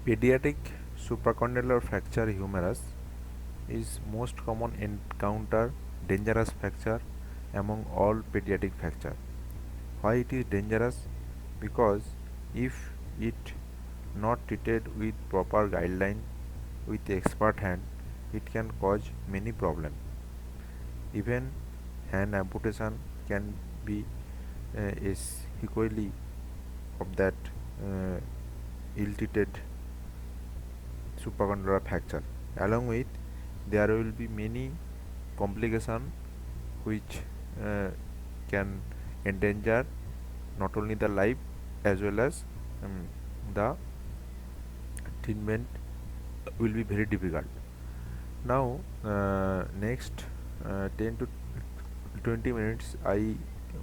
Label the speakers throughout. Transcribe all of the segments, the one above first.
Speaker 1: Pediatric supracondylar fracture humerus is most common encounter dangerous fracture among all pediatric fracture. Why it is dangerous? Because if it not treated with proper guideline with expert hand, it can cause many problems. Even hand amputation can be is equally of that uh, ill-treated supracondylar fracture. Along with there will be many complications which uh, can endanger not only the life as well as the treatment will be very difficult. Now, next 10 to 20 minutes, I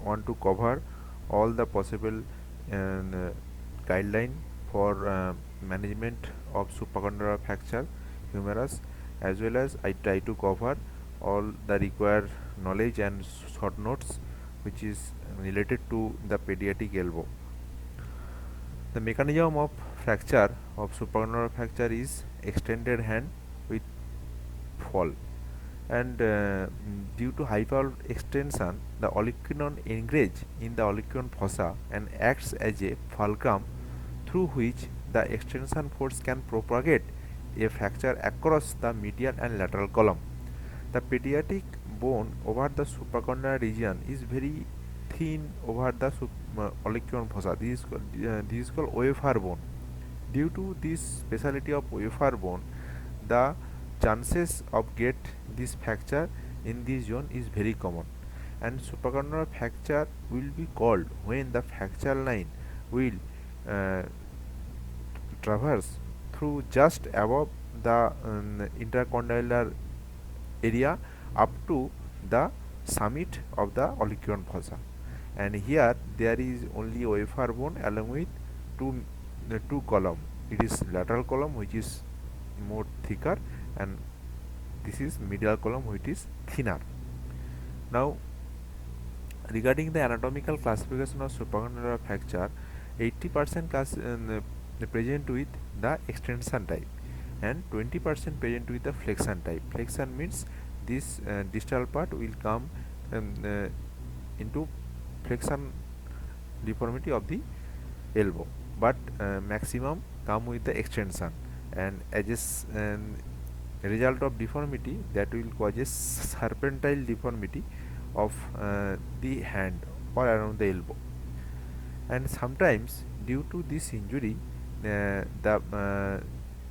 Speaker 1: want to cover all the possible guideline for management of supracondylar fracture humerus, as well as I try to cover all the required knowledge and short notes which is related to the pediatric elbow. The mechanism of fracture of supracondylar fracture is extended hand with fall, and due to hyperextension the olecranon engages in the olecranon fossa and acts as a fulcrum through which the extension force can propagate a fracture across the medial and lateral column. The pediatric bone over the supracondylar region is very thin over the olecranon fossa. This is called OFR bone. Due to this speciality of OFR bone, the chances of get this fracture in this zone is very common, and supracondylar fracture will be called when the fracture line will uh, traverse through just above the intercondylar area up to the summit of the olecranon fossa. And here there is only OFR bone along with two column. It is lateral column which is more thicker, and this is medial column which is thinner. Now, regarding the anatomical classification of supracondylar fracture, 80% present with the extension type and 20% present with the flexion type. Flexion means this distal part will come into flexion deformity of the elbow, but maximum come with the extension, and as a result of deformity that will cause a serpentine deformity of the hand or around the elbow. And sometimes due to this injury the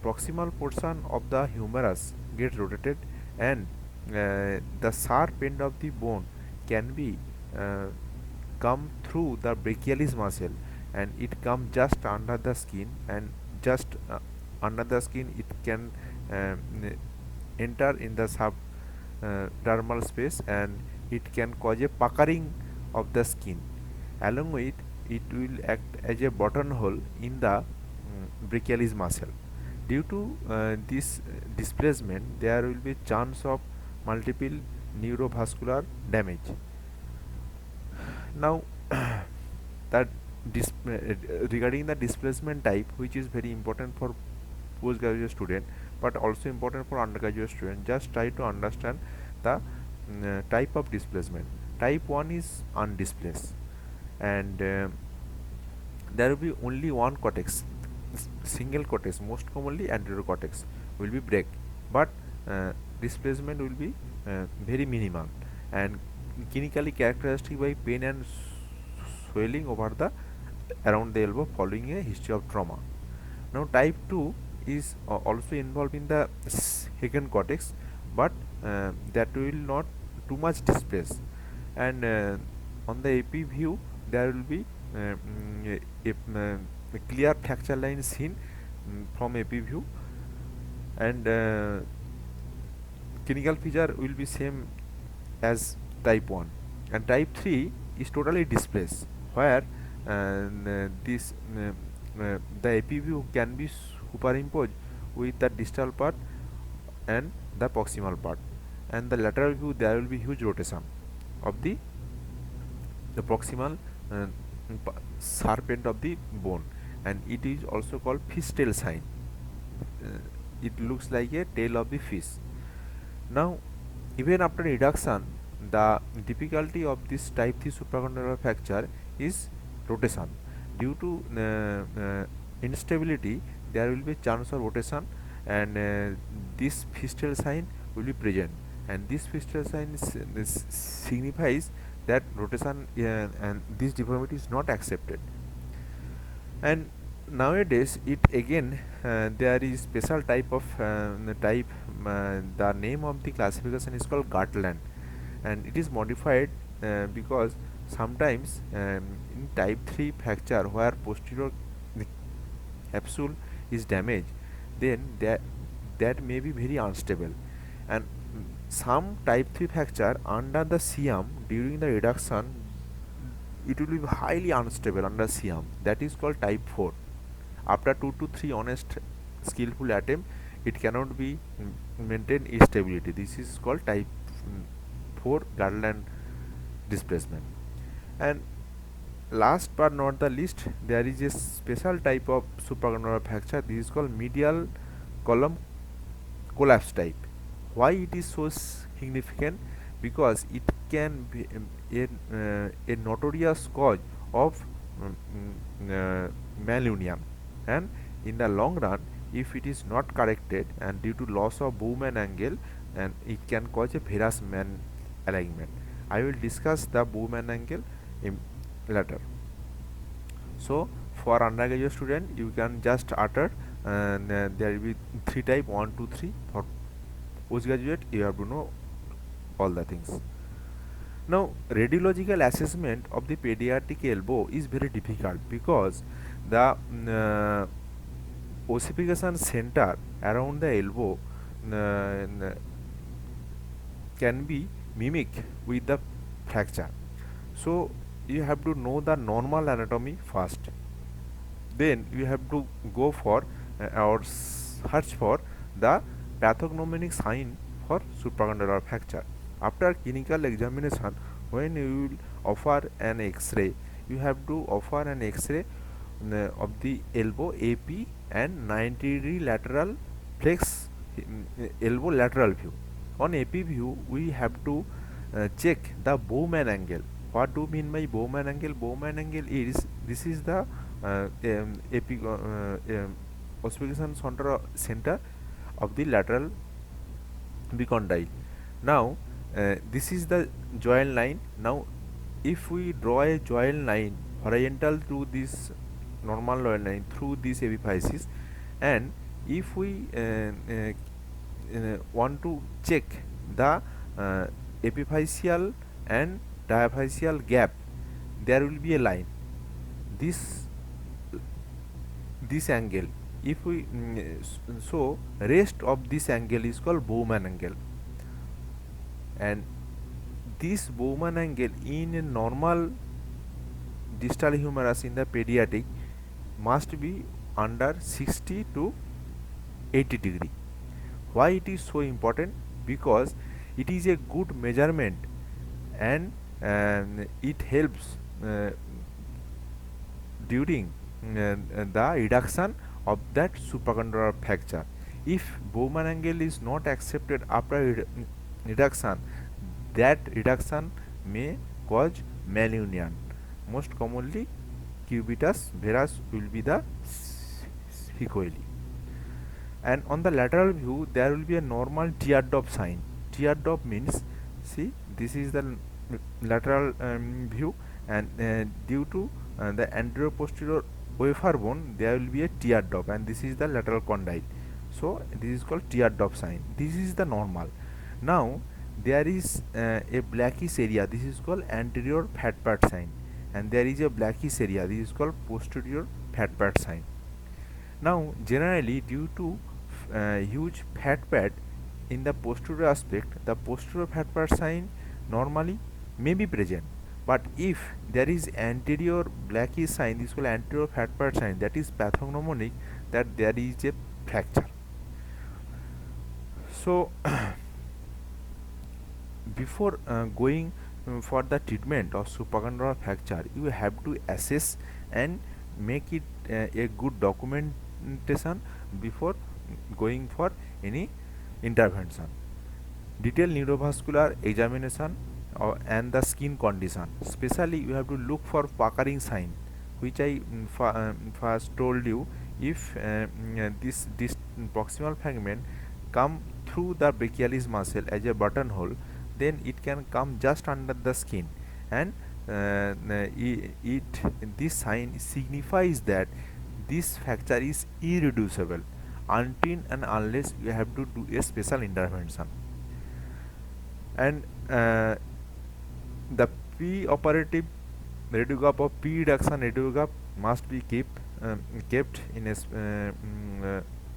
Speaker 1: proximal portion of the humerus gets rotated, and the sharp end of the bone can be uh, come through the brachialis muscle, and it come just under the skin, and just under the skin it can enter in the subdermal space, and it can cause a puckering of the skin. Along with it will act as a buttonhole in the brachialis muscle. Due to this displacement, there will be chance of multiple neurovascular damage. Now, that regarding the displacement type, which is very important for postgraduate student but also important for undergraduate student, just try to understand the type of displacement. Type 1 is undisplaced, and there will be only one cortex, single cortex, most commonly anterior cortex will be break, but displacement will be very minimal and clinically characteristic by pain and swelling over the around the elbow following a history of trauma. Now type 2 is also involved in the second cortex, but that will not too much displace, and on the AP view there will be a clear fracture line seen from AP view, and clinical feature will be same as type 1. And type 3 is totally displaced, where this the AP view can be superimposed with the distal part and the proximal part, and the lateral view there will be huge rotation of the proximal sharp end of the bone, and it is also called fishtail sign. it looks like a tail of the fish. Now, even after reduction, the difficulty of this type 3 supracondylar fracture is rotation. Due to instability, there will be chance of rotation, and this fistula sign will be present. And this fistula sign this signifies that rotation and this deformity is not accepted. And nowadays it again there is special type of the name of the classification is called Gartland, and it is modified because sometimes in type 3 fracture where posterior capsule is damaged, then that may be very unstable, and some type 3 fracture under the CM during the reduction it will be highly unstable under CM, that is called type 4. After 2 to 3 honest skillful attempt it cannot be maintain stability. This is called type 4 Garland displacement. And last but not the least, there is a special type of supracondylar fracture. This is called medial column collapse type. Why it is so significant? Because it can be a notorious cause of malunion, and in the long run if it is not corrected and due to loss of Bowman angle, and it can cause a varus man alignment. I will discuss the Bowman angle in later. So for undergraduate student you can just utter, and there will be 3 type 1 2 3. For postgraduate you have to know all the things. Now radiological assessment of the pediatric elbow is very difficult because the ossification center around the elbow can be mimicked with the fracture. So you have to know the normal anatomy first, then you have to go for or search for the pathognomonic sign for supracondylar fracture. After clinical examination, when you will offer an X-ray, you have to offer an X-ray of the elbow AP and 90-degree lateral flex elbow lateral view. On AP view, we have to check the Bowman angle. What do you mean by Bowman angle? Bowman angle is this is the ossification center of the lateral econdyle. Now this is the joint line. Now if we draw a joint line horizontal to this normal line through this epiphysis, and if we want to check the epiphyseal and diaphyseal gap, there will be a line, this angle. If we so rest of this angle is called Bowman angle, and this Bowman angle in a normal distal humerus in the pediatric must be under 60 to 80 degree. Why it is so important? Because it is a good measurement, and it helps during the reduction of that supracondylar fracture. If Bowman angle is not accepted after reduction, that reduction may cause malunion. Most commonly cubitus varus will be the sequelae. And on the lateral view there will be a normal teardrop sign. Teardrop means, see, this is the lateral view, and due to the anterior posterior wafer bone there will be a teardrop, and this is the lateral condyle. So this is called teardrop sign. This is the normal. Now there is a blackish area, this is called anterior fat pad sign, and there is a blackish area, this is called posterior fat pad sign. Now generally due to huge fat pad in the posterior aspect, the posterior fat pad sign normally may be present, but if there is anterior blackish sign, this is called anterior fat pad sign, that is pathognomonic that there is a fracture. So before going for the treatment of supracondylar fracture, you have to assess and make it a good documentation before going for any intervention. Detailed neurovascular examination and the skin condition. Especially you have to look for puckering sign, which I first told you. If this proximal fragment come through the brachialis muscle as a buttonhole, then it can come just under the skin, and this sign signifies that this fracture is irreducible until and unless you have to do a special intervention. And the pre-operative radiograph or pre-reduction radiograph must be kept in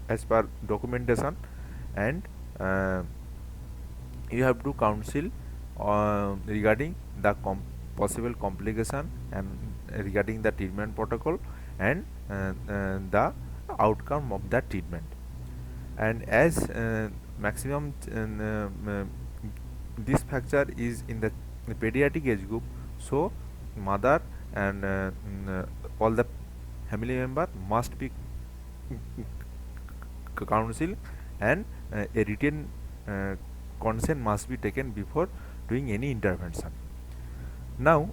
Speaker 1: as per documentation, and you have to counsel regarding the possible complication and regarding the treatment protocol and the outcome of that treatment. And as maximum this fracture is in the pediatric age group, so mother and all the family member must be counsel, and a written consent must be taken before doing any intervention. Now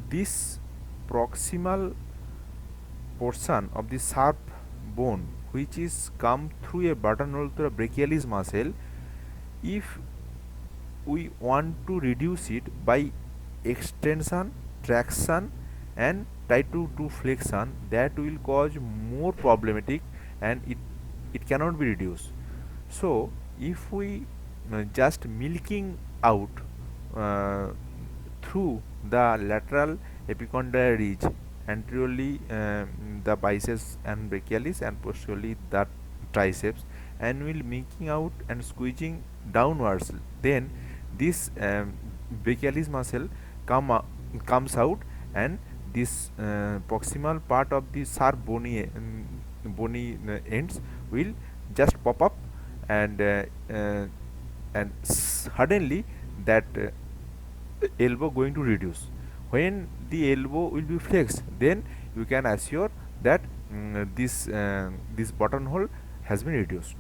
Speaker 1: this proximal portion of the sharp bone which is come through a buttonhole to the brachialis muscle, if we want to reduce it by extension, traction and try to do flexion, that will cause more problematic and it cannot be reduced. So if we just milking out through the lateral epicondyle ridge, anteriorly the biceps and brachialis and posteriorly the triceps, and will making out and squeezing downwards, then this brachialis muscle comes out, and this proximal part of the sharp bony ends will just pop up, and suddenly that elbow going to reduce. When the elbow will be flexed, then you can assure that this buttonhole has been reduced.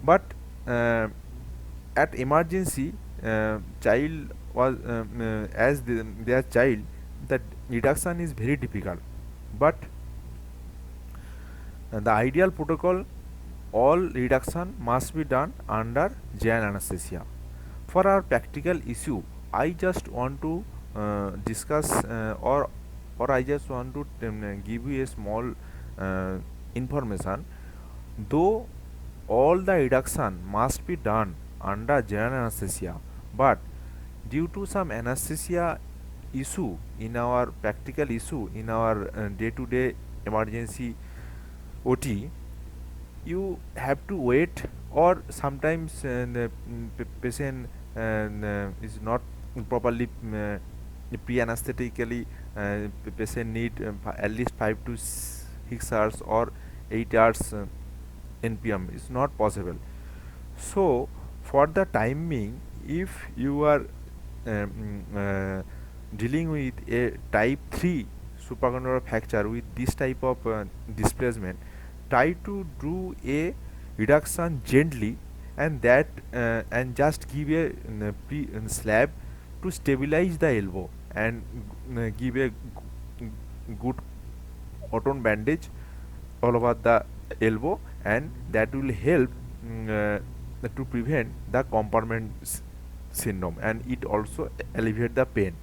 Speaker 1: But at emergency, child was as their child, that reduction is very difficult. But the ideal protocol, all reduction must be done under general anesthesia. For our practical issue, I just want to discuss or I just want to give you a small information. Though all the reduction must be done under general anesthesia, but due to some anesthesia issue in our practical issue in our day-to-day emergency OT, you have to wait, or sometimes the patient is not properly pre-anesthetically, patient need at least 5 to 6 hours or 8 hours NPM is not possible. So for the time being, if you are dealing with a type 3 supracondylar fracture with this type of displacement, try to do a reduction gently, and that and just give a slab to stabilize the elbow, and give a good cotton bandage all over the elbow, and that will help to prevent the compartment syndrome, and it also alleviate the pain.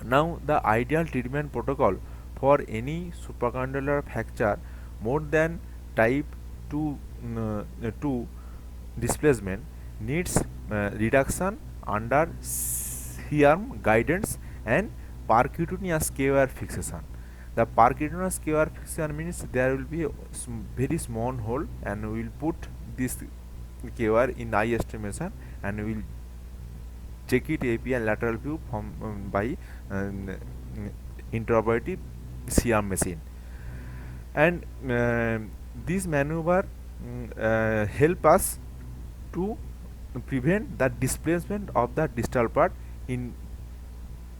Speaker 1: Now the ideal treatment protocol for any supracondylar fracture more than type 2 displacement needs reduction under C-arm guidance and percutaneous K-wire fixation. The percutaneous K-wire fixation means there will be a very small hole, and we will put this K-wire in eye estimation, and we will check it AP and lateral view from by intraoperative C-arm machine. And this maneuver help us to prevent the displacement of the distal part in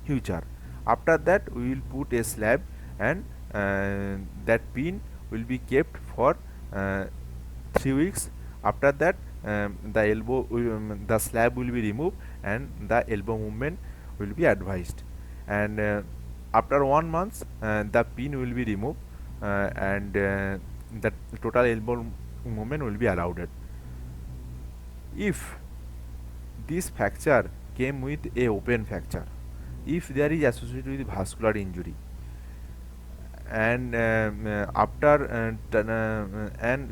Speaker 1: future. After that, we will put a slab and that pin will be kept for 3 weeks. After that, the slab will be removed and the elbow movement will be advised. And after 1 month, the pin will be removed, and the total elbow movement will be allowed. If this fracture came with a open fracture, if there is associated with vascular injury, and and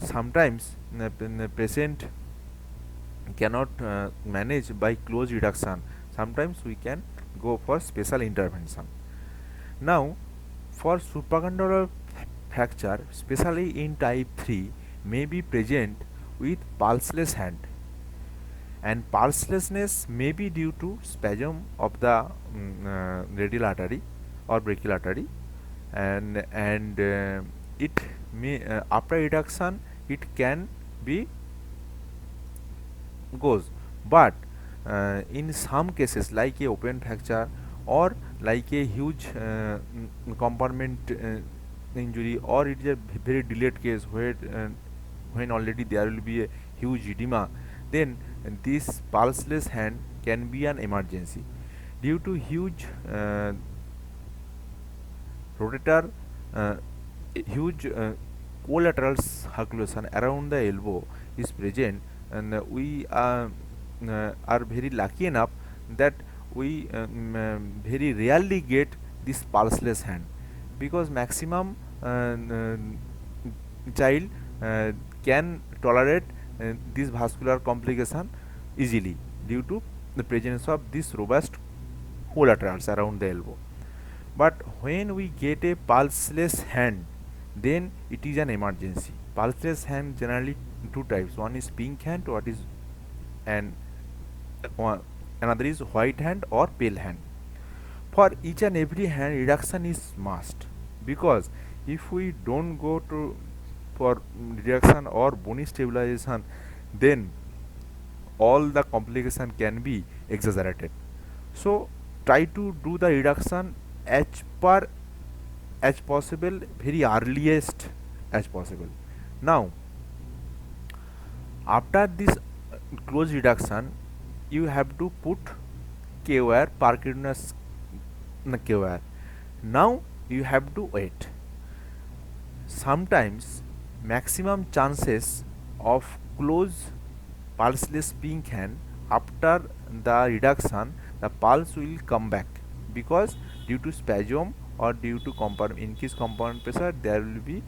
Speaker 1: sometimes the patient cannot manage by close reduction, sometimes we can go for special intervention. Now, for supracondylar fracture, especially in type 3, may be present with pulseless hand, and pulselessness may be due to spasm of the radial artery or brachial artery, and it may after reduction it can be goes, but in some cases like a open fracture or like a huge compartment injury, or it is a very delayed case where when already there will be a huge edema, then this pulseless hand can be an emergency. Due to huge rotator, huge collateral circulation around the elbow is present, and we are very lucky enough that we very rarely get this pulseless hand, because maximum child can tolerate this vascular complication easily due to the presence of this robust collaterals around the elbow. But when we get a pulseless hand, then it is an emergency. Pulseless hand generally two types. One is pink hand, and another is white hand or pale hand. For each and every hand, reduction is must, because if we don't go to for reduction or bony stabilization, then all the complication can be exaggerated. So try to do the reduction as per as possible, very earliest as possible. Now, after this close reduction, you have to put K-wire, Parkinson K-wire. Now you have to wait. Sometimes maximum chances of close pulseless pink hand, after the reduction the pulse will come back, because due to spasm or due to increased compound pressure there will be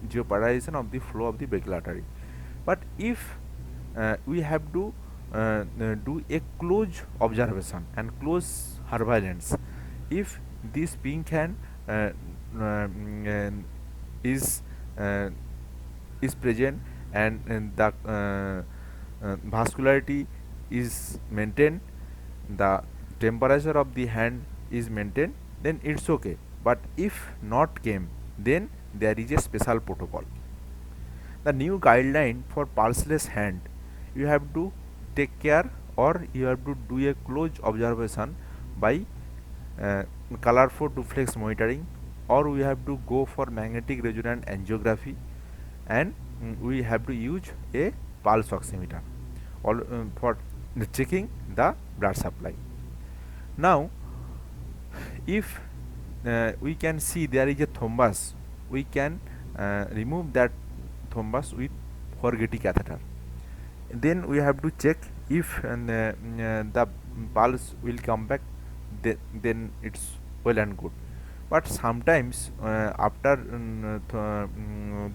Speaker 1: jeopardization of the flow of the brachial artery. But if we have to do a close observation and close surveillance, if this pink hand is uh, is present, and the vascularity is maintained, the temperature of the hand is maintained, then it's okay. But if not came, then there is a special protocol. The new guideline for pulseless hand, you have to take care, or you have to do a close observation by colorful duplex monitoring, or we have to go for magnetic resonance angiography, and we have to use a pulse oximeter for checking the blood supply. Now, if we can see there is a thrombus, we can remove that thrombus with Fogarty catheter. Then we have to check if the pulse will come back, then it's well and good. But sometimes after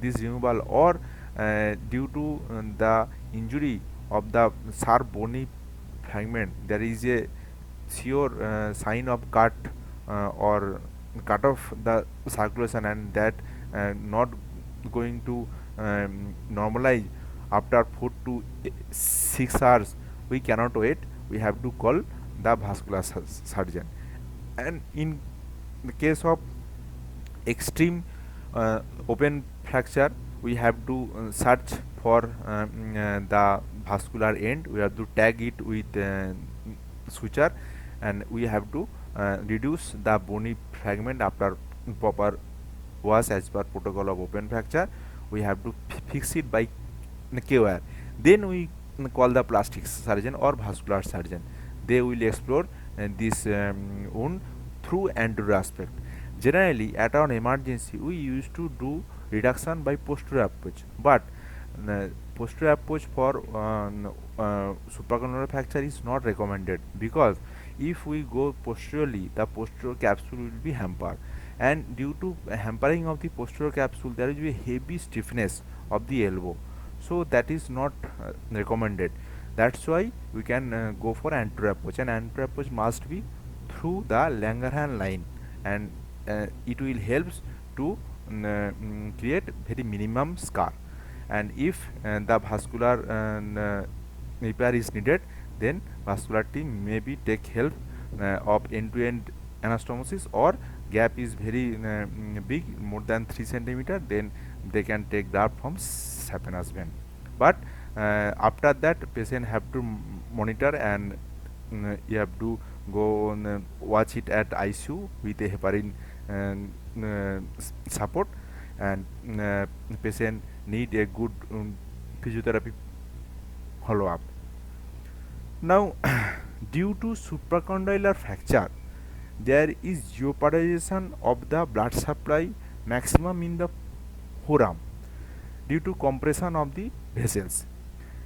Speaker 1: this removal, or due to the injury of the sharp bony fragment, there is a sure sign of or cut off the circulation, and that not going to normalize after 4 to 6 hours, we cannot wait, we have to call the vascular surgeon. And in the case of extreme open fracture, we have to search for the vascular end, we have to tag it with suture, and we have to reduce the bony fragment after proper wash as per protocol of open fracture. We have to fix it by K-wire. Then we call the plastic surgeon or vascular surgeon. They will explore this wound through anterior aspect. Generally, at an emergency, we used to do reduction by posterior approach, but posterior approach for supracondylar fracture is not recommended, because if we go posteriorly, the posterior capsule will be hampered, and due to hampering of the posterior capsule, there will be a heavy stiffness of the elbow, so that is not recommended. That's why we can go for anterior approach, and anterior approach must be through the Langerhans line, and it will helps to create very minimum scar. And if the vascular repair is needed, then vascular team maybe take help of end-to-end anastomosis, or gap is very big, more than 3 centimeter, then they can take graft from saphenous vein. But after that, patient have to monitor, and you have to go on, watch it at ICU with a heparin support, and patient need a good physiotherapy follow up. Now, due to supracondylar fracture, there is jeopardization of the blood supply maximum in the forearm due to compression of the vessels,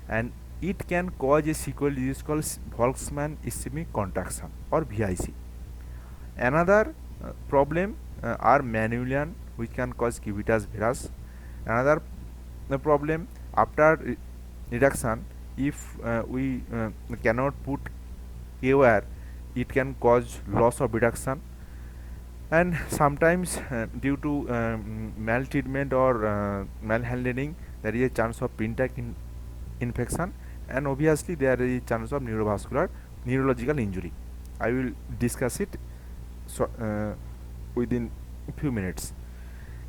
Speaker 1: and it can cause a sequelae disease called Volkmann ischemic contraction or VIC. Another problem are manulian, which can cause cubitus varus. Another problem, after reduction, if we cannot put K-wire, it can cause loss of reduction, and sometimes due to maltreatment or malhandling, there is a chance of Printac infection, and obviously there is a chance of neurological injury. I will discuss it within few minutes.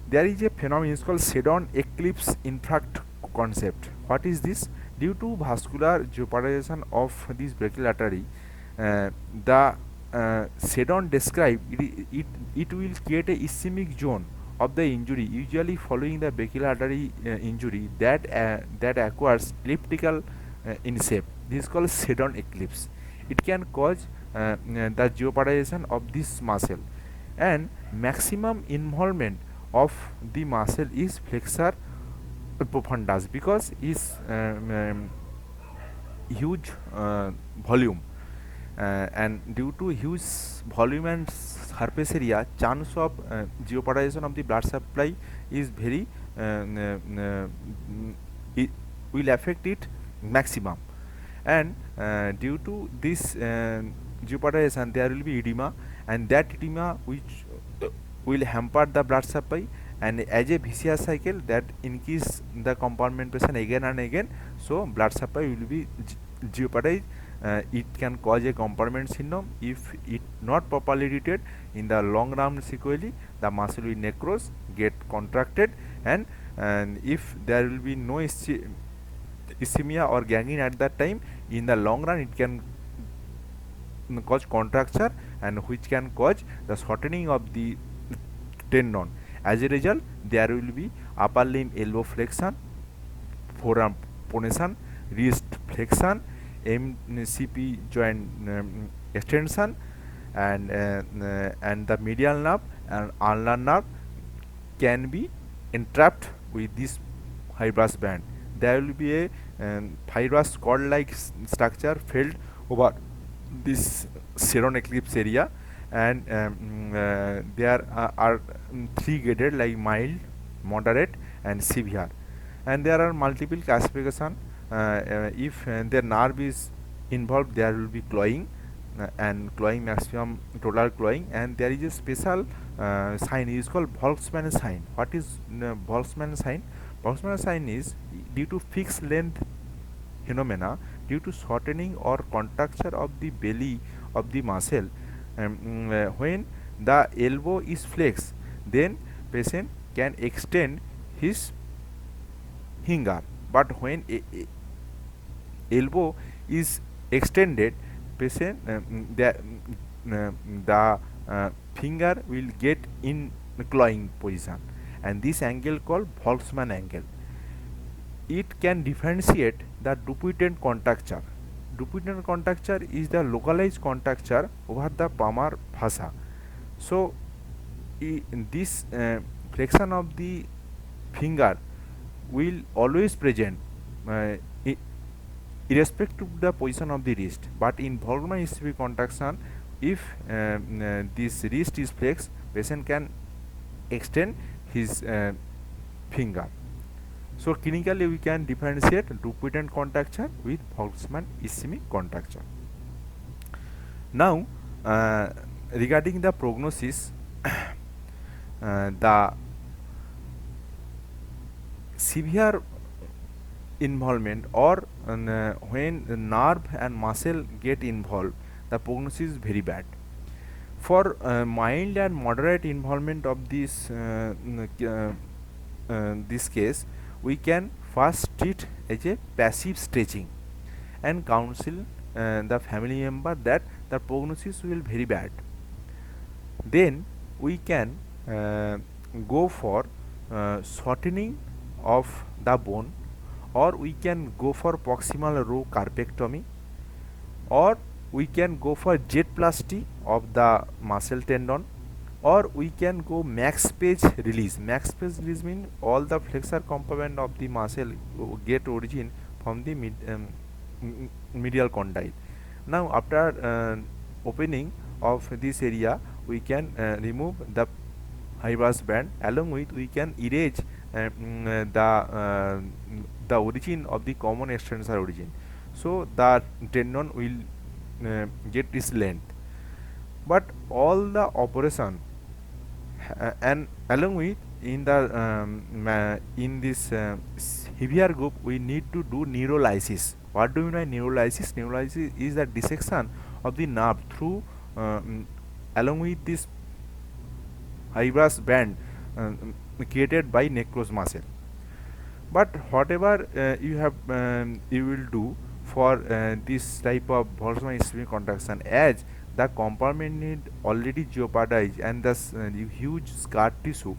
Speaker 1: There is a phenomenon called Seddon eclipse infarct concept. What is this? Due to vascular jeopardization of this brachial artery, the Seddon described it will create a ischemic zone of the injury, usually following the brachial artery injury that acquires elliptical in shape. This is called Seddon eclipse. It can cause the jeopardization of this muscle, and maximum involvement of the muscle is flexor profundus, because is huge volume, and due to huge volume and surface area, chance of jeopardization of the blood supply is very it will affect it maximum, and due to this jeopardization, there will be edema, and that edema which will hamper the blood supply, and as a vicious cycle that increase the compartmentation again and again, so blood supply will be jeopardized. It can cause a compartment syndrome if it not properly treated. In the long run sequelae, the muscle will necrose, get contracted, and if there will be no ischemia or gangrene at that time, in the long run it can cause contracture, and which can cause the shortening of the tendon. As a result, there will be upper limb elbow flexion, forearm pronation, wrist flexion, MCP joint extension, and the medial nerve and ulnar nerve can be entrapped with this fibrous band. There will be a fibrous cord-like structure filled over this Seddon eclipse area, and there are 3 graded, like mild, moderate, and severe, and there are multiple classification. If the nerve is involved, there will be clawing, and clawing maximum total clawing, and there is a special sign is called Volkmann sign. What is Volkmann sign? Volkmann sign is due to fixed length phenomena, due to shortening or contracture of the belly of the muscle. When the elbow is flexed, then patient can extend his finger, but when elbow is extended, patient the finger will get in clawing position, and this angle called Boltzmann angle. It can differentiate the Dupuytren contracture. Dupuytren contracture is the localized contracture over the palmar fossa. So this flexion of the finger will always present uh, irrespective of the position of the wrist, but in Boltzmann ischemic contraction, if this wrist is flexed, patient can extend his finger. So clinically we can differentiate Dupuytren contracture with Boltzmann ischemic contracture. Now regarding the prognosis, the severe involvement or when nerve and muscle get involved, the prognosis is very bad. For mild and moderate involvement of this case, we can first treat as a passive stretching and counsel the family member that the prognosis will very bad. Then we can go for shortening of the bone, or we can go for proximal row carpectomy, or we can go for jetplasty of the muscle tendon, or we can go max page release. Max page release means all the flexor component of the muscle get origin from the medial condyle. Now after opening of this area, we can remove the fibrous band, along with we can erase the origin of the common extensor origin, so the tendon will get its length. But all the operation and along with in the in this severe group, we need to do neurolysis. What do you mean by neurolysis? Neurolysis is the dissection of the nerve through along with this fibrous band created by necrosed muscle. But whatever you will do for this type of Boltzmann ischemic contraction, as the compartment need already jeopardized and thus huge scar tissue,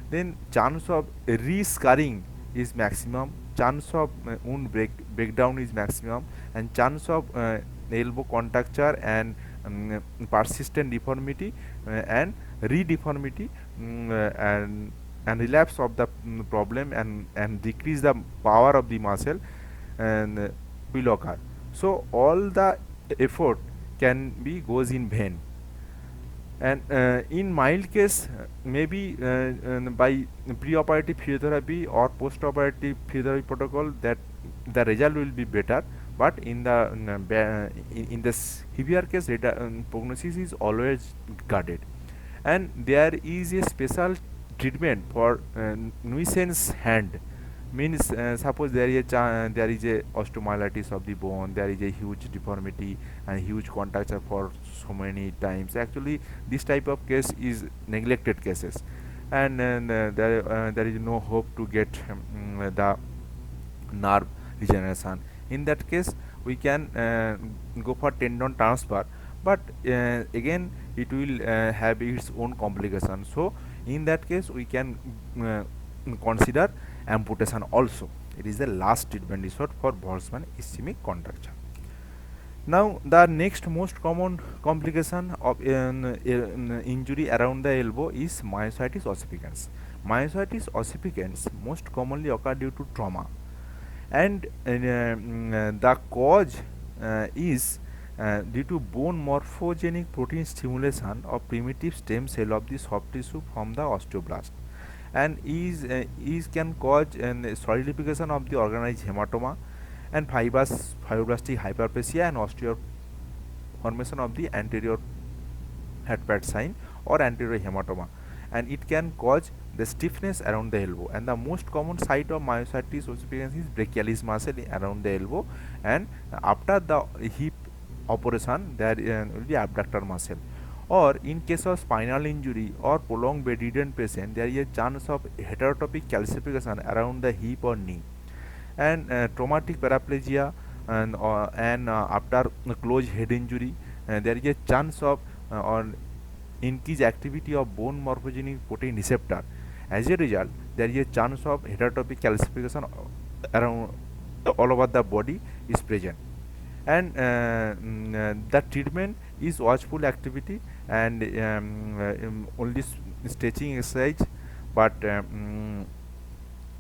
Speaker 1: then chance of re-scarring is maximum, chance of wound breakdown is maximum, and chance of elbow contracture and persistent deformity and re-deformity and relapse of the problem and decrease the power of the muscle and will occur. So all the effort can be goes in vain. And in mild case, maybe by preoperative physiotherapy or postoperative physiotherapy protocol, that the result will be better. But in the in the severe case, prognosis is always guarded, and there is a special treatment for nuisance hand. Means suppose there is a osteomyelitis of the bone, there is a huge deformity and huge contracture for so many times. Actually this type of case is neglected cases, and there is no hope to get the nerve regeneration. In that case we can go for tendon transfer, but again it will have its own complication. So in that case we can consider amputation also. It is the last treatment resort for Boltzmann ischemic contracture. Now the next most common complication of injury around the elbow is myositis ossificans. Myositis ossificans most commonly occur due to trauma, and the cause is due to bone morphogenic protein stimulation of primitive stem cell of the soft tissue from the osteoblast, and is can cause solidification of the organized hematoma and fibroblastic hyperplasia and osteo formation of the anterior headpad sign or anterior hematoma, and it can cause the stiffness around the elbow. And the most common site of myositis ossificans is brachialis muscle around the elbow, and after the hip operation there will be abductor muscle. Or in case of spinal injury or prolonged bedridden patient, there is a chance of heterotopic calcification around the hip or knee, and traumatic paraplegia and after closed head injury, there is a chance of or increased activity of bone morphogenic protein receptor, As a result, there is a chance of heterotopic calcification around all over the body is present. And the treatment is watchful activity and only stretching exercise, but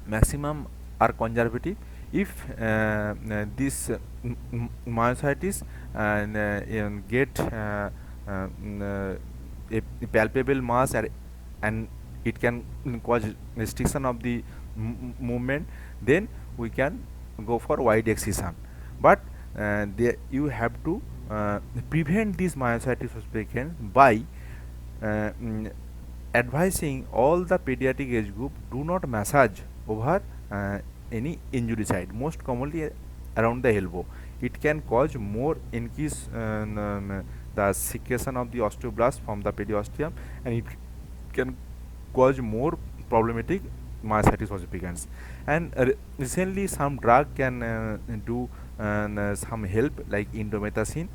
Speaker 1: maximum are conservative. If this myositis get a palpable mass and it can cause restriction of the movement, then we can go for wide excision. But you have to prevent this myositis ossificans by uh, mm, advising all the pediatric age group do not massage over any injury site, most commonly around the elbow. It can cause more increase the secretion of the osteoblast from the pediosteum, and it can cause more problematic myositis ossificans. And recently some drug can do some help like indomethacin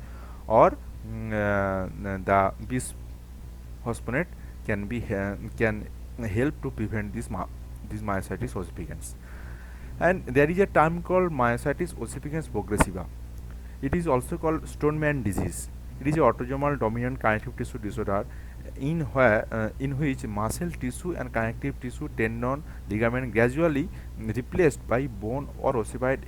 Speaker 1: or the bisphosphonate can be can help to prevent this myositis ossificans. And there is a term called myositis ossificans progressiva. It is also called Stoneman disease. It is a autosomal dominant connective tissue disorder in which muscle tissue and connective tissue, tendon, ligament gradually replaced by bone or ossified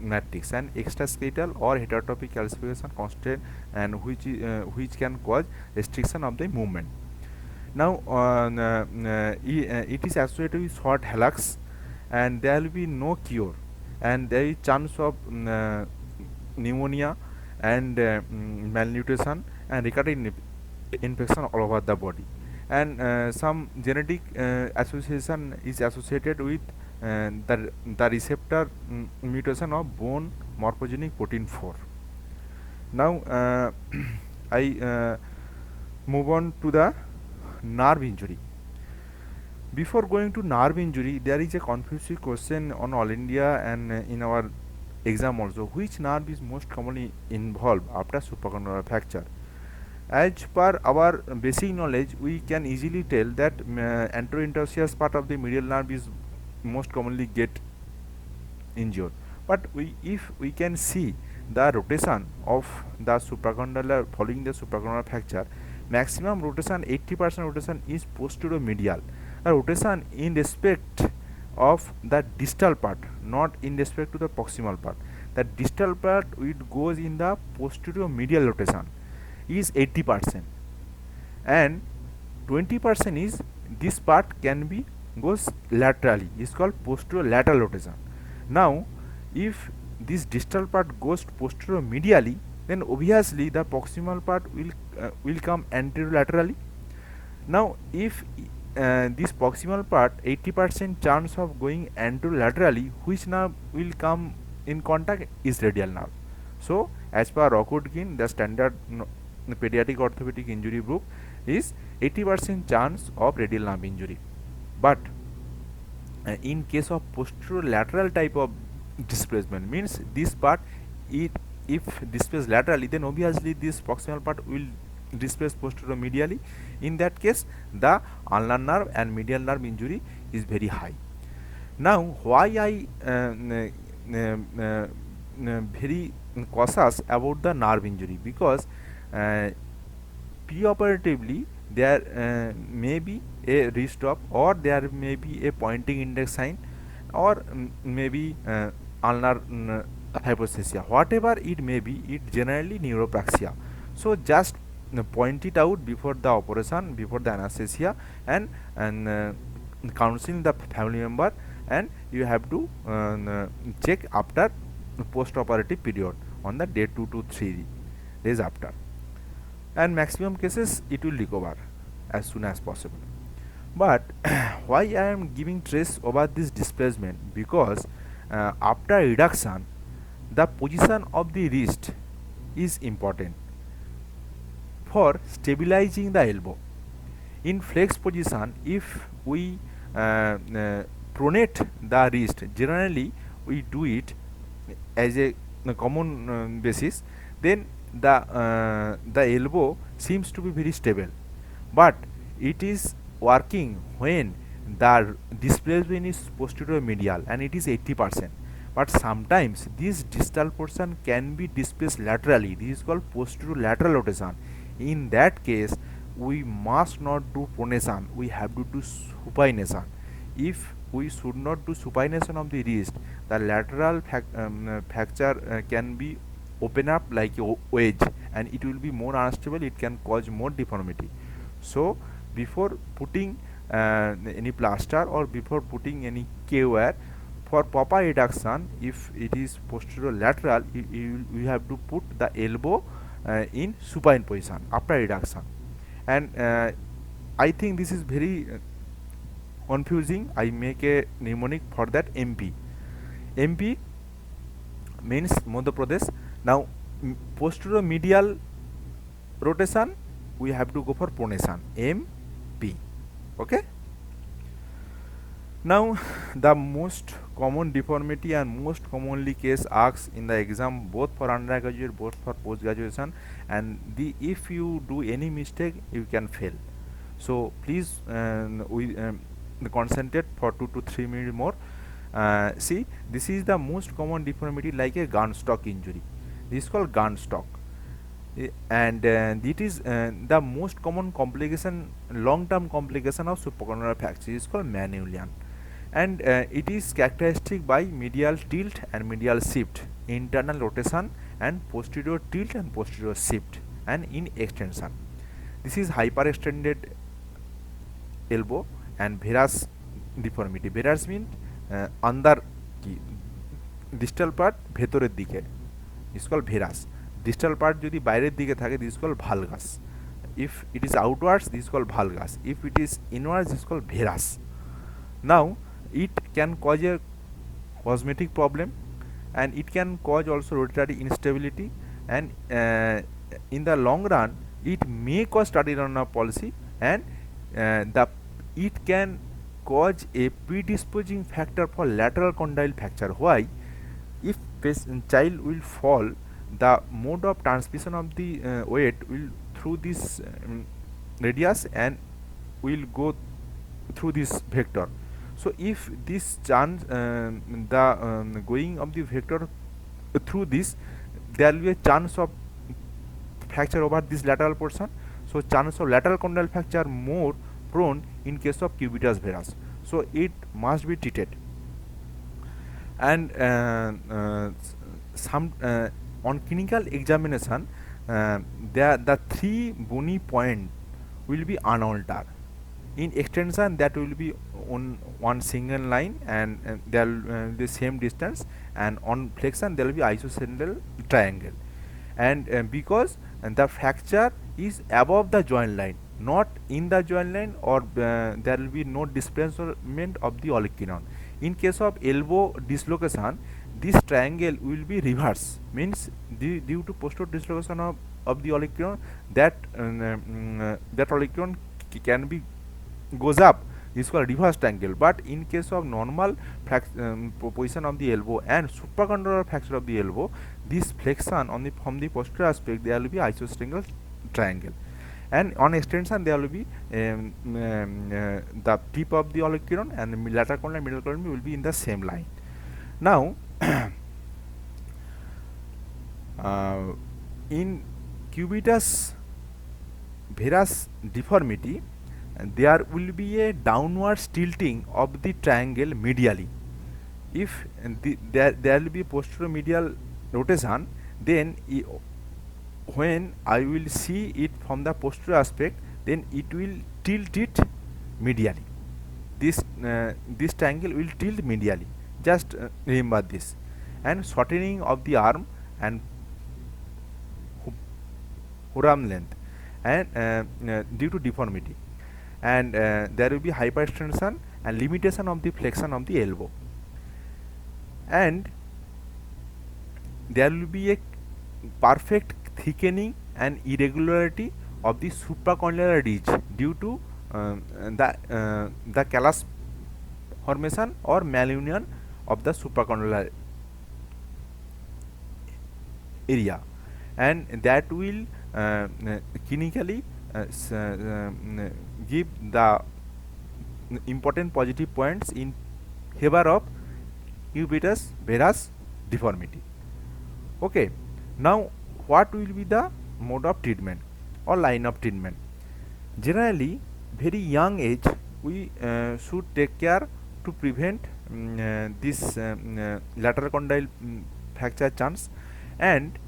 Speaker 1: matrix, and extraskeletal or heterotopic calcification constant, and which can cause restriction of the movement. Now it is associated with short hallux, and there will be no cure, and there is chance of pneumonia and malnutrition and recurrent infection all over the body. And some genetic association is associated with the receptor mutation of bone morphogenic protein 4. Now I move on to the nerve injury. Before going to nerve injury, there is a confusing question on All India and in our exam also. Which nerve is most commonly involved after supracondylar fracture? As per our basic knowledge, we can easily tell that anterointerosseous part of the medial nerve is most commonly get injured. But if we can see the rotation of the supracondylar following the supracondylar fracture, maximum rotation, 80% rotation is posterior medial. The rotation in respect of the distal part, not in respect to the proximal part. The distal part it goes in the posterior medial rotation is 80%, and 20% is this part can be goes laterally, is called posterior lateral rotation. Now if this distal part goes posterior medially, then obviously the proximal part will come anterolaterally. Now if this proximal part 80% chance of going anterolaterally, which nerve will come in contact is radial nerve. So as per Rokudkin, the standard pediatric orthopedic injury book is 80% chance of radial nerve injury. But in case of posterolateral type of displacement, means this part if displaced laterally, then obviously this proximal part will displace posterior medially. In that case, the ulnar nerve and medial nerve injury is very high. Now why I very cautious about the nerve injury? Because preoperatively there may be a restop, or there may be a pointing index sign, or maybe ulnar hypoesthesia. Whatever it may be, it generally neuropraxia. So just point it out before the operation, before the anesthesia, and counseling the family member, and you have to check after post-operative period on the day 2 to 3 days after, and maximum cases it will recover as soon as possible. But why I am giving stress over this displacement? Because after reduction, the position of the wrist is important for stabilizing the elbow. In flex position, if we pronate the wrist, generally we do it as a common basis, then the elbow seems to be very stable. But it is working when the displacement is posterior medial and it is 80%. But sometimes this distal portion can be displaced laterally. This is called posterolateral rotation. In that case, we must not do pronation, we have to do supination. If we should not do supination of the wrist, the lateral fracture can be open up like a wedge and it will be more unstable, it can cause more deformity. So before putting any plaster or before putting any K-wire, for proper reduction, if it is posterolateral, you have to put the elbow in supine position after reduction. And I think this is very confusing. I make a mnemonic for that. MP means Madhya Pradesh. Now posterior medial rotation, we have to go for pronation, MP. Okay. Now the most common deformity and most commonly case asked in the exam, both for undergraduate, both for post graduation, and if you do any mistake, you can fail. So please we concentrate for 2 to 3 minutes more. See, this is the most common deformity, like a gun stock injury. This is called gun stock. And it is the most common complication, long-term complication of supracondylar fracture is called Manuelian. And it is characteristic by medial tilt and medial shift, internal rotation and posterior tilt and posterior shift, and in extension. This is hyperextended elbow and varus deformity. Varus means under ki distal part bhetorer dike, this is called varus. Distal part jodi বাইরের দিকে থাকে, this is called valgus. If it is outwards, this is called valgus. If it is inwards, this is called varus. Now it can cause a cosmetic problem and it can cause also rotatory instability, and in the long run it may cause tachycardia palsy, and it can cause a predisposing factor for lateral condyle fracture. Why? If child will fall, the mode of transmission of the weight will through this radius and will go through this vector. So if this chance the going of the vector through this, there will be a chance of fracture over this lateral portion. So chance of lateral condyle fracture more prone in case of cubitus varus. So it must be treated. And some on clinical examination, the 3 bony point will be unaltered. In extension, that will be on one single line, and there will be the same distance, and on flexion there will be isosceles triangle. And because the fracture is above the joint line, not in the joint line, or there will be no displacement of the olecranon. In case of elbow dislocation, this triangle will be reverse, means due to posterior dislocation of the olecranon, that that olecranon can be goes up. This is called reverse triangle. But in case of normal position of the elbow and supracondylar fracture of the elbow, this flexion on the from the posterior aspect, there will be isosceles triangle, and on extension there will be the tip of the olecranon and the lateral condyle, middle condyle will be in the same line. Now in cubitus varus deformity, there will be a downward tilting of the triangle medially. If there will be posterior medial rotation, then when I will see it from the posterior aspect, then it will tilt it medially. This triangle will tilt medially. Just remember this. And shortening of the arm and forearm length, and due to deformity, and there will be hyperextension and limitation of the flexion of the elbow, and there will be a perfect thickening and irregularity of the supracondylar ridge due to the callus formation or malunion of the supracondylar area, and that will clinically give the important positive points in favor of cubitus varus deformity. Okay, now what will be the mode of treatment or line of treatment? Generally, very young age we should take care to prevent this lateral condyle fracture chance, and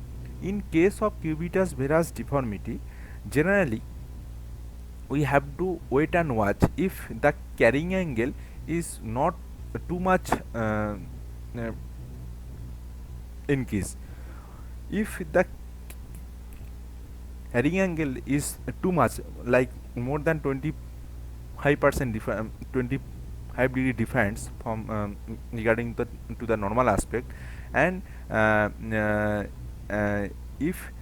Speaker 1: in case of cubitus varus deformity, generally we have to wait and watch if the carrying angle is not too much uh, increase. If the carrying angle is too much, like more than 25% 25-degree difference from regarding to the normal aspect, and if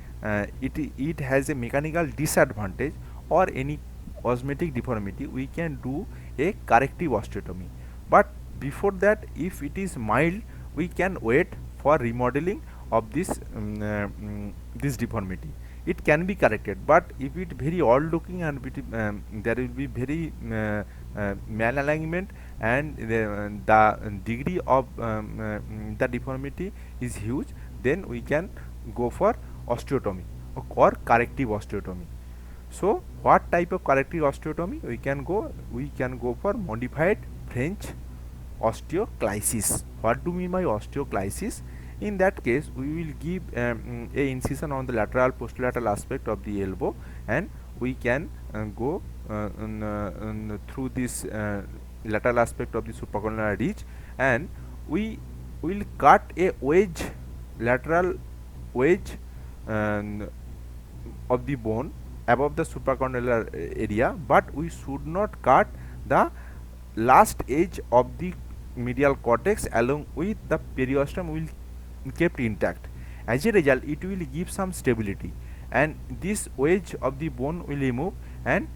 Speaker 1: it has a mechanical disadvantage or any cosmetic deformity, we can do a corrective osteotomy. But before that, if it is mild, we can wait for remodeling of this deformity. It can be corrected, but if it very odd looking and there will be very malalignment, and the degree of the deformity is huge, then we can go for osteotomy or corrective osteotomy. So what type of corrective osteotomy we can go? We can go for modified French osteoclysis. What do we mean by osteoclysis? In that case, we will give a incision on the lateral posterolateral aspect of the elbow, and we can go through this lateral aspect of the supracondylar ridge, and we will cut a wedge, lateral wedge of the bone above the supracondylar area, but we should not cut the last edge of the medial cortex along with the periosteum will kept intact. As a result, it will give some stability, and this wedge of the bone will remove, and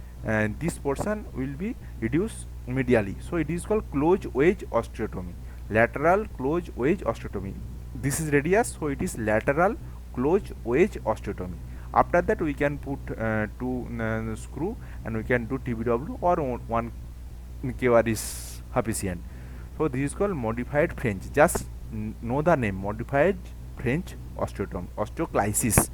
Speaker 1: this portion will be reduced medially. So it is called closed wedge osteotomy, lateral closed wedge osteotomy. This is radius, so it is lateral closed wedge osteotomy. After that, we can put two screw, and we can do TBW or one KR is sufficient. So this is called modified French. Just know the name, modified French osteotomy, osteoclysis.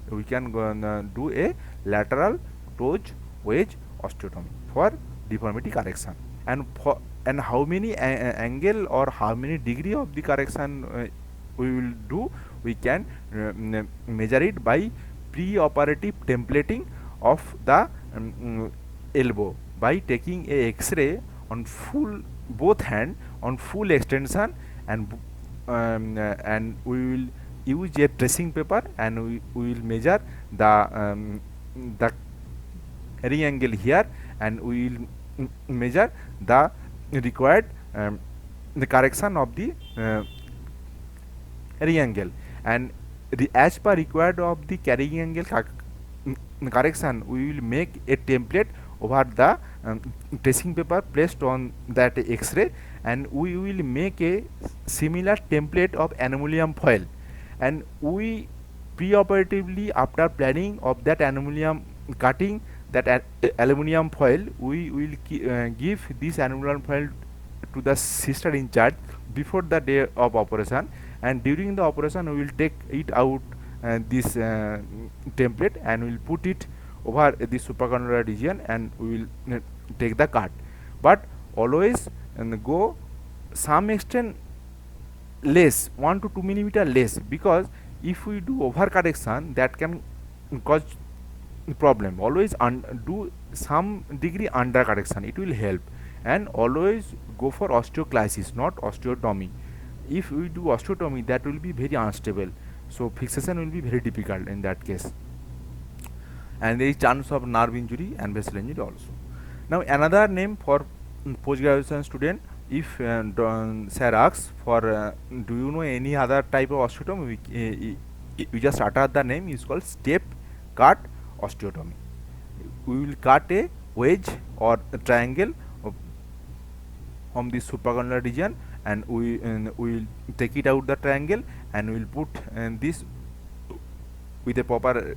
Speaker 1: We can go and do a lateral closed wedge osteotomy for deformity correction. And how many angle or how many degree of the correction we will do, we can measure it by pre-operative templating of the elbow by taking a X-ray on full both hand on full extension, and we will use a tracing paper, and we will measure the carrying angle here, and we will measure the required the correction of the carrying angle, and as per required of the carrying angle correction, we will make a template over the tracing paper placed on that X-ray, and we will make a similar template of aluminum foil, and we pre-operatively, after planning of that aluminum cutting that aluminum foil, we will give this aluminum foil to the sister in charge before the day of operation, and during the operation we will take it out this template, and we will put it over the supracondylar region, and we will take the cut. But always go some extent less, 1 to 2 millimeter less, because if we do over correction, that can cause problem. Always do some degree under correction, it will help. And always go for osteoclysis, not osteotomy. If we do osteotomy, that will be very unstable, so fixation will be very difficult in that case, and there is chance of nerve injury and vessel injury also. Now another name for post graduation student, if sir asks for do you know any other type of osteotomy, we just utter the name, is called step cut osteotomy. We will cut a wedge or a triangle from the supracondylar region, and we will take it out the triangle, and we will put this with a proper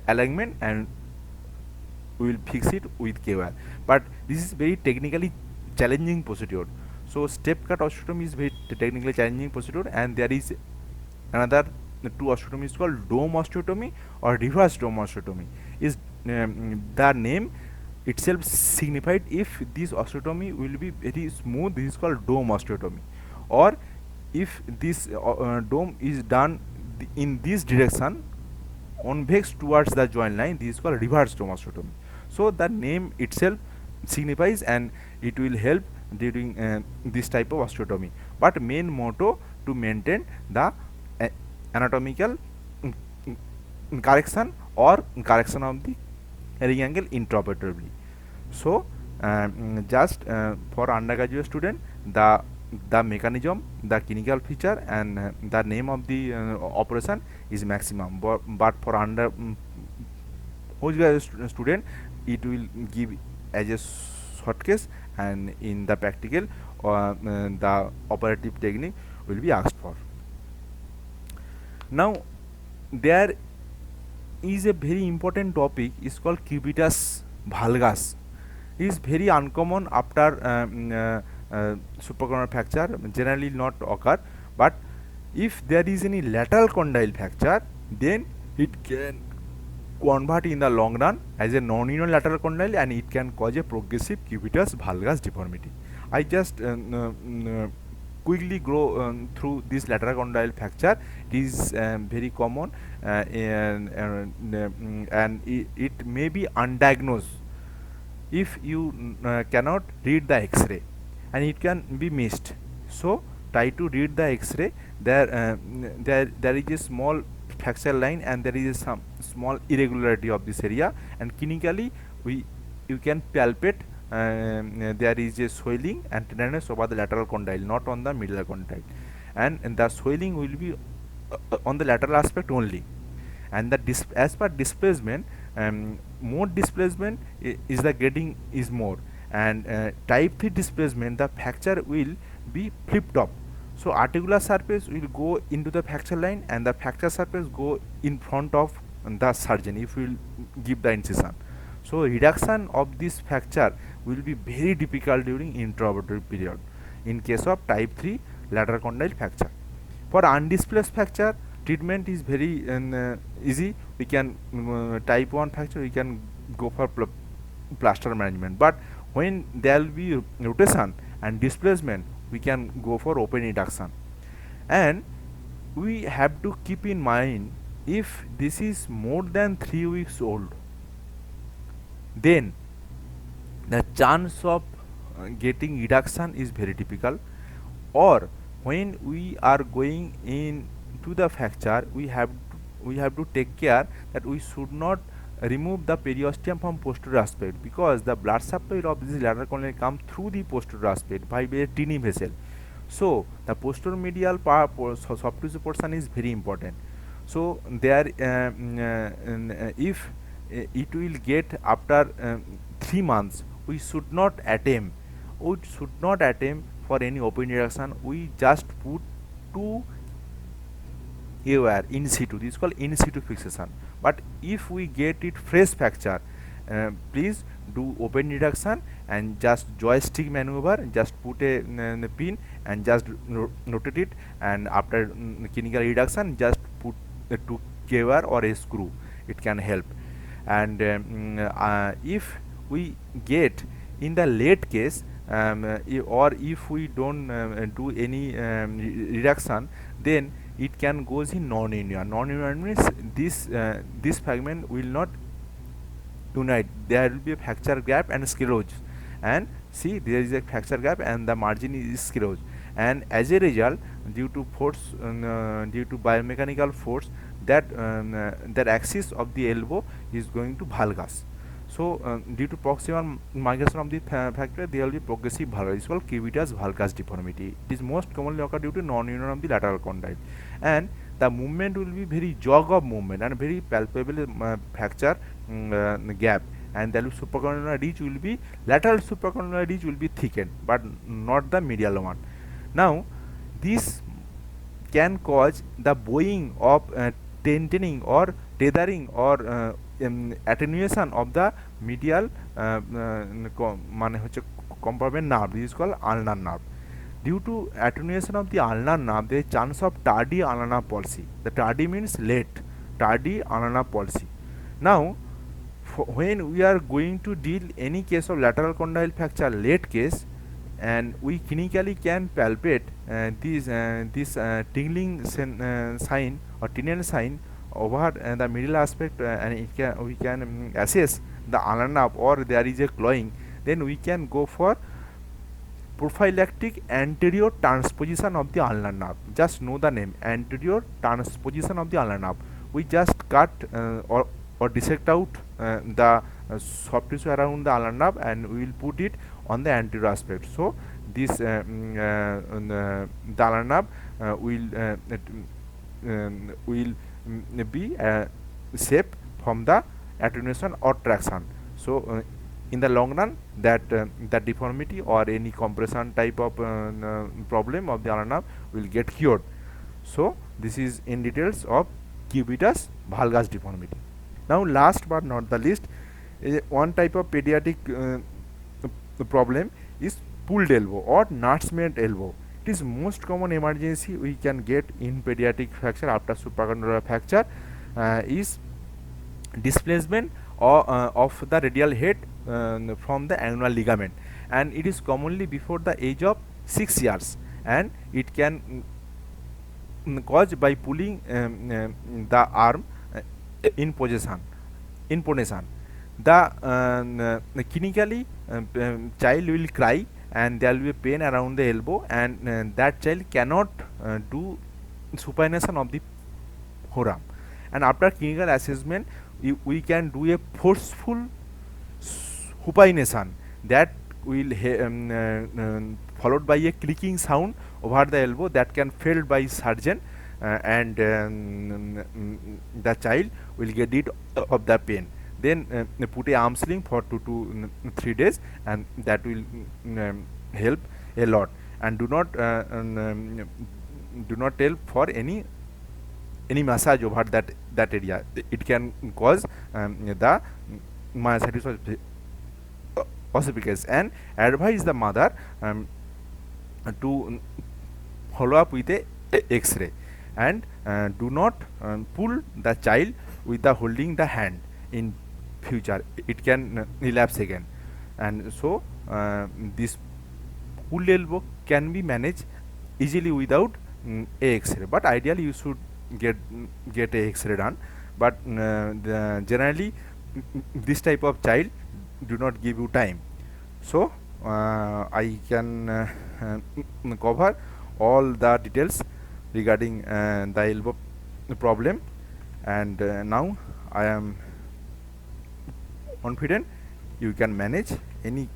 Speaker 1: alignment, and we will fix it with KR. But this is very technically challenging procedure. So step cut osteotomy is very technically challenging procedure, and there is another two osteotomy is called dome osteotomy or reverse dome osteotomy. Is the name itself signified if this osteotomy will be very smooth, this is called dome osteotomy, or if this dome is done in this direction convex towards the joint line, this is called reverse dome osteotomy. So the name itself signifies, and it will help during this type of osteotomy, but main motto to maintain the anatomical correction or correction of the ring angle intraoperatively. So just for undergraduate student, the mechanism, the clinical feature, and the name of the operation is maximum, but for under postgraduate student it will give as a short case, and in the practical the operative technique will be asked for. Now there is a very important topic is called cubitus valgus. It is very uncommon after supracondylar fracture, generally not occur, but if there is any lateral condyle fracture, then it can convert in the long run as a non-union lateral condyle, and it can cause a progressive cubitus valgus deformity. I just quickly go through this lateral condyle fracture. It is very common, and it may be undiagnosed if you cannot read the X-ray, and it can be missed. So try to read the X-ray. There is a small fracture line, and there is some small irregularity of this area, and clinically you can palpate there is a swelling and tenderness over the lateral condyle, not on the medial condyle, and the swelling will be on the lateral aspect only, and the as per displacement, more displacement is the grading is more, and type 3 displacement, the fracture will be flipped up. So articular surface will go into the fracture line, and the fracture surface go in front of the surgeon if we will give the incision. So reduction of this fracture will be very difficult during intraoperative period in case of type 3 lateral condyle fracture. For undisplaced fracture, treatment is very easy. We can type 1 fracture, we can go for plaster management, but when there will be rotation and displacement, we can go for open reduction. And we have to keep in mind, if this is more than 3 weeks old, then the chance of getting reduction is very difficult, or when we are going into the fracture, we have to take care that we should not remove the periosteum from posterior aspect, because the blood supply of this lateral condyle come through the posterior aspect by a tiny vessel. So the posterior medial soft tissue portion is very important. So there if it will get after 3 months, we should not attempt for any open reduction. We just put 2 AOR in situ, this is called in situ fixation. But if we get it fresh fracture, please do open reduction and just joystick maneuver, just put a pin and just rotate it, and after clinical reduction just put 2 KOR or a screw, it can help. And if we get in the late case, or if we don't do any reduction, then it can goes in non-union. Non-union means this fragment will not unite. There will be a fracture gap and sclerosis, and see, there is a fracture gap and the margin is sclerosis, and as a result, due to force, due to biomechanical force, that axis of the elbow is going to valgus. So due to proximal migration of the fracture, there will be progressive valgus. It is called cubitus valgus deformity. It is most commonly occur due to non-union of the lateral condyle, and the movement will be very jog of movement and very palpable fracture gap, and the supracondylar ridge will be, lateral supracondylar ridge will be thickened, but not the medial one. Now this can cause the bowing of tethering or attenuation of the medial মানে হচ্ছে compartment nerve. This is called ulnar nerve. Due to attenuation of the ulnar nerve, there is chance of tardy ulnar palsy. The tardy means late. Tardy ulnar palsy. Now, when we are going to deal any case of lateral condyle fracture late case, and we clinically can palpate this tingling sign or tinel sign over the middle aspect, and we can assess the ulnar nerve or there is a clawing, then we can go for prophylactic anterior transposition of the ulnar nerve. Just know the name, anterior transposition of the ulnar nerve. We just cut or dissect out the soft tissue around the ulnar nerve, and we will put it on the anterior aspect. So this the ulnar nerve will be safe from the attenuation or traction. So in the long run, that deformity or any compression type of problem of the ulnar nerve will get cured. So this is in details of cubitus valgus deformity. Now last but not the least, one type of pediatric problem is pulled elbow or nursemaid elbow. It is most common emergency we can get in pediatric fracture after supracondylar fracture. Is displacement of the radial head from the annular ligament, and it is commonly before the age of 6 years, and it can caused by pulling the arm in position. The clinically child will cry, and there will be pain around the elbow, and that child cannot do supination of the forearm. And after clinical assessment, we can do a forceful supination that will followed by a clicking sound over the elbow that can felt by surgeon, and the child will get rid of the pain. Then put a arm sling for 2 to 3 days, and that will help a lot. And do not tell for any massage over that area. It can cause the myositis ossificans. And advise the mother to follow up with a x-ray, and do not pull the child with the holding the hand. In future it can relapse again, and so this pulled elbow can be managed easily without a x-ray, but ideally you should get a x-ray done. But generally this type of child do not give you time. So I can cover all the details regarding the elbow problem, and now I am confident you can manage any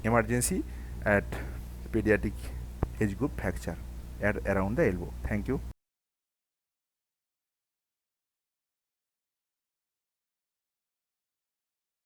Speaker 1: emergency at pediatric age group fracture at around the elbow. Thank you.